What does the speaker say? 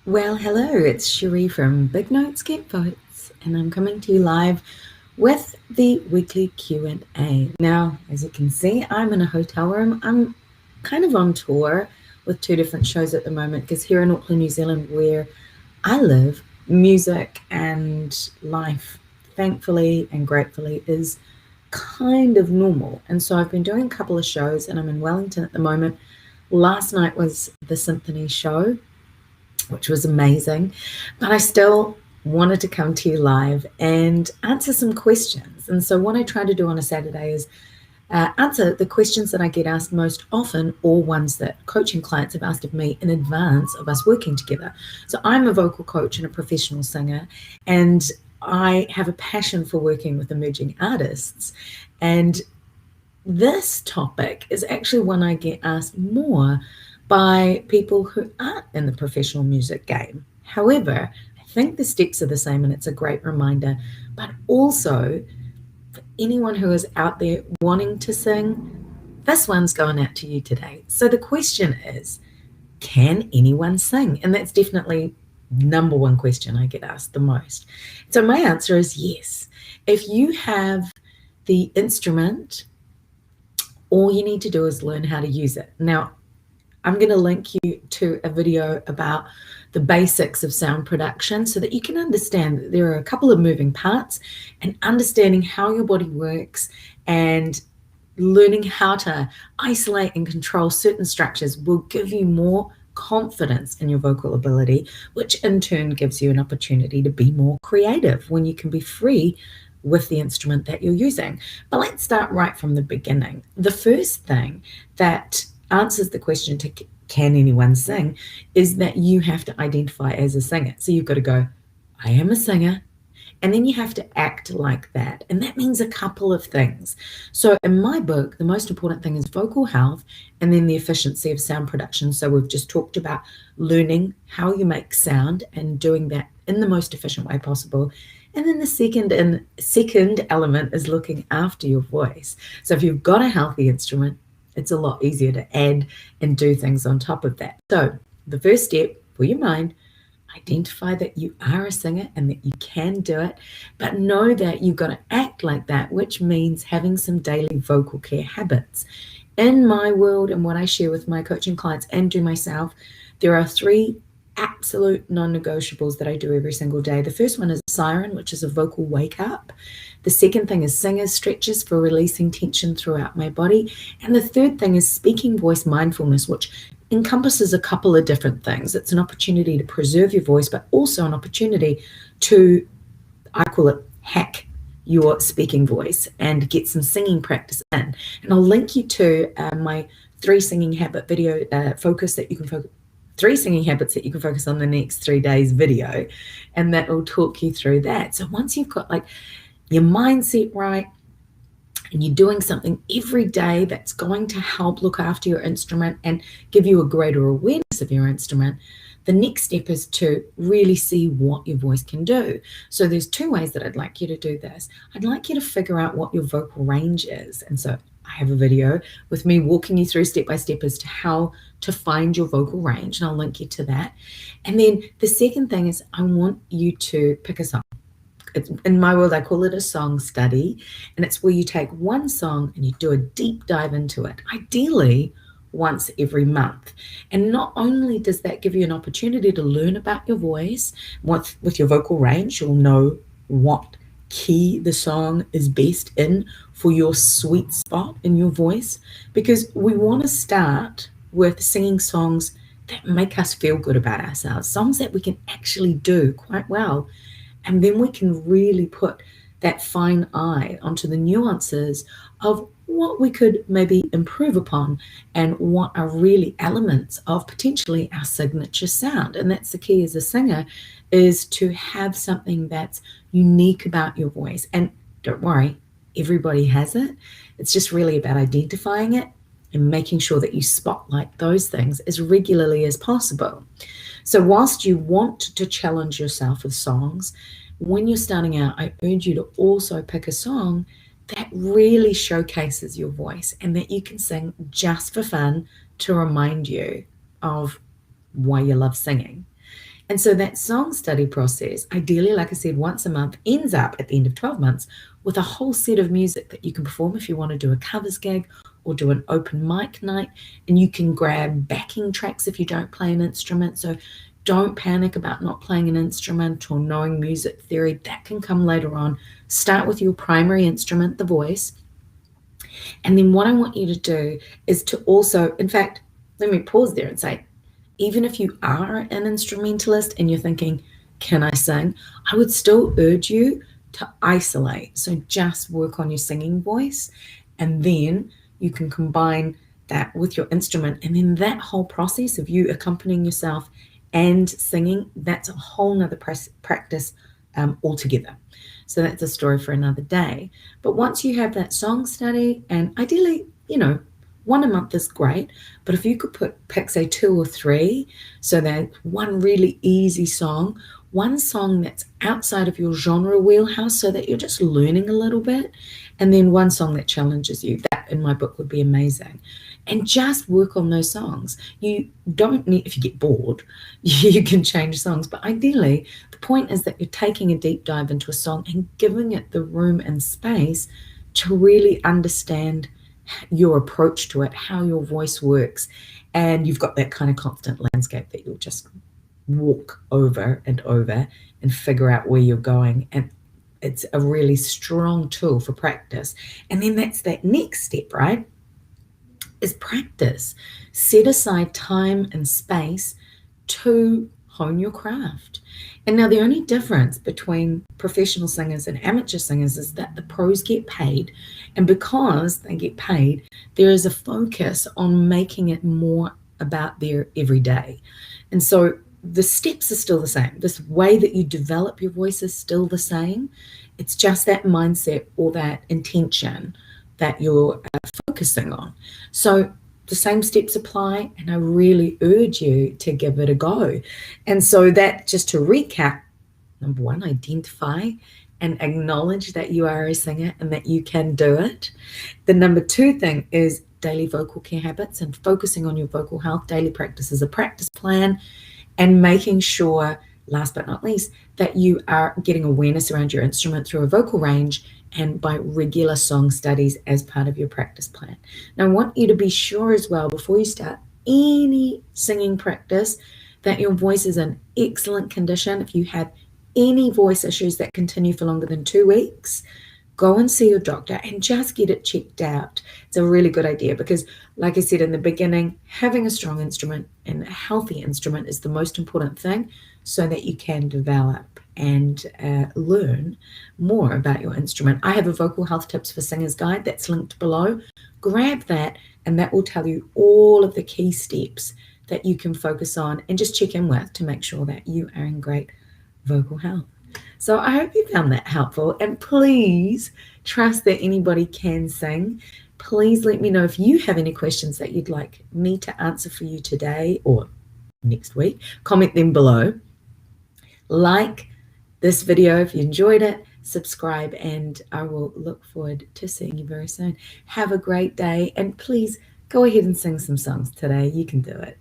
Well, hello, it's Cherie from Big Notes Get Votes, and I'm coming to you live with the weekly Q&A. Now, as you can see, I'm in a hotel room. I'm kind of on tour with two different shows at the moment because here in Auckland, New Zealand, where I live, music and life, thankfully and gratefully, is kind of normal. And so I've been doing a couple of shows, and I'm in Wellington at the moment. Last night was the symphony show, which was amazing. But I still wanted to come to you live and answer some questions. And so what I try to do on a Saturday is answer the questions that I get asked most often, or ones that coaching clients have asked of me in advance of us working together. So I'm a vocal coach and a professional singer, and I have a passion for working with emerging artists. And this topic is actually one I get asked more by people who aren't in the professional music game. However, I think the steps are the same, and it's a great reminder. But also, for anyone who is out there wanting to sing, this one's going out to you today. So the question is, can anyone sing? And that's definitely number one question I get asked the most. So my answer is yes. If you have the instrument, all you need to do is learn how to use it. Now, I'm going to link you to a video about the basics of sound production so that you can understand that there are a couple of moving parts, and understanding how your body works and learning how to isolate and control certain structures will give you more confidence in your vocal ability, which in turn gives you an opportunity to be more creative when you can be free with the instrument that you're using. But let's start right from the beginning. The first thing that answers the question to can anyone sing is that you have to identify as a singer. So you've got to go, I am a singer, and then you have to act like that. And that means a couple of things. So in my book, the most important thing is vocal health and then the efficiency of sound production. So we've just talked about learning how you make sound and doing that in the most efficient way possible. And then the second element is looking after your voice. So if you've got a healthy instrument, it's a lot easier to add and do things on top of that. So the first step for your mind, identify that you are a singer and that you can do it, but know that you've got to act like that, which means having some daily vocal care habits. In my world and what I share with my coaching clients and do myself, there are three absolute non-negotiables that I do every single day. The first one is siren, which is a vocal wake up. The second thing is singer's stretches for releasing tension throughout my body. And the third thing is speaking voice mindfulness, which encompasses a couple of different things. It's an opportunity to preserve your voice, but also an opportunity to, I call it, hack your speaking voice and get some singing practice in. And I'll link you to my 3 singing habit video focus that you can focus 3 singing habits that you can focus on the next 3 days video, and that will talk you through that. So once you've got like your mindset right and you're doing something every day that's going to help look after your instrument and give you a greater awareness of your instrument, the next step is to really see what your voice can do. So there's 2 ways that I'd like you to do this. I'd like you to figure out what your vocal range is. And so I have a video with me walking you through step by step as to how to find your vocal range, and I'll link you to that. And then the second thing is I want you to pick a song. In my world, I call it a song study, and it's where you take one song and you do a deep dive into it, ideally once every month. And not only does that give you an opportunity to learn about your voice, with your vocal range, you'll know what key the song is best in for your sweet spot in your voice, because we want to start with singing songs that make us feel good about ourselves, songs that we can actually do quite well. And then we can really put that fine eye onto the nuances of what we could maybe improve upon and what are really elements of potentially our signature sound. And that's the key as a singer, is to have something that's unique about your voice. And don't worry, everybody has it. It's just really about identifying it and making sure that you spotlight those things as regularly as possible. So whilst you want to challenge yourself with songs, when you're starting out, I urge you to also pick a song that really showcases your voice and that you can sing just for fun, to remind you of why you love singing. And so that song study process, ideally, like I said, once a month, ends up at the end of 12 months with a whole set of music that you can perform if you want to do a covers gig or do an open mic night. And you can grab backing tracks if you don't play an instrument. So don't panic about not playing an instrument or knowing music theory. That can come later on. Start with your primary instrument, the voice. And then what I want you to do is to also, in fact, let me pause there and say, even if you are an instrumentalist and you're thinking, can I sing? I would still urge you to isolate. So just work on your singing voice, and then you can combine that with your instrument. And then that whole process of you accompanying yourself and singing, that's a whole nother practice altogether. So that's a story for another day. But once you have that song study, and ideally, one a month is great, but if you could pick, say, 2 or 3, so that one really easy song, one song that's outside of your genre wheelhouse so that you're just learning a little bit, and then one song that challenges you. That, in my book, would be amazing. And just work on those songs. You don't need, if you get bored, you can change songs. But ideally, the point is that you're taking a deep dive into a song and giving it the room and space to really understand your approach to it, how your voice works. And you've got that kind of constant landscape that you'll just walk over and over and figure out where you're going. And it's a really strong tool for practice. And then that's that next step, right? Is practice. Set aside time and space to hone your craft. And now the only difference between professional singers and amateur singers is that the pros get paid. And because they get paid, there is a focus on making it more about their everyday. And so the steps are still the same. This way that you develop your voice is still the same. It's just that mindset or that intention that you're focusing on. So the same steps apply, and I really urge you to give it a go. And so that, just to recap, number 1, identify and acknowledge that you are a singer and that you can do it. The number 2 thing is daily vocal care habits and focusing on your vocal health. Daily practice is a practice plan, and making sure, last but not least, that you are getting awareness around your instrument through a vocal range and by regular song studies as part of your practice plan. Now, I want you to be sure as well, before you start any singing practice, that your voice is in excellent condition. If you have any voice issues that continue for longer than 2 weeks, go and see your doctor and just get it checked out. It's a really good idea because, like I said in the beginning, having a strong instrument and a healthy instrument is the most important thing so that you can develop and learn more about your instrument. I have a vocal health tips for singers guide that's linked below. Grab that, and that will tell you all of the key steps that you can focus on and just check in with to make sure that you are in great vocal health. So I hope you found that helpful, and please trust that anybody can sing. Please let me know if you have any questions that you'd like me to answer for you today or next week. Comment them below. Like this video if you enjoyed it, subscribe, and I will look forward to seeing you very soon. Have a great day, and please go ahead and sing some songs today. You can do it.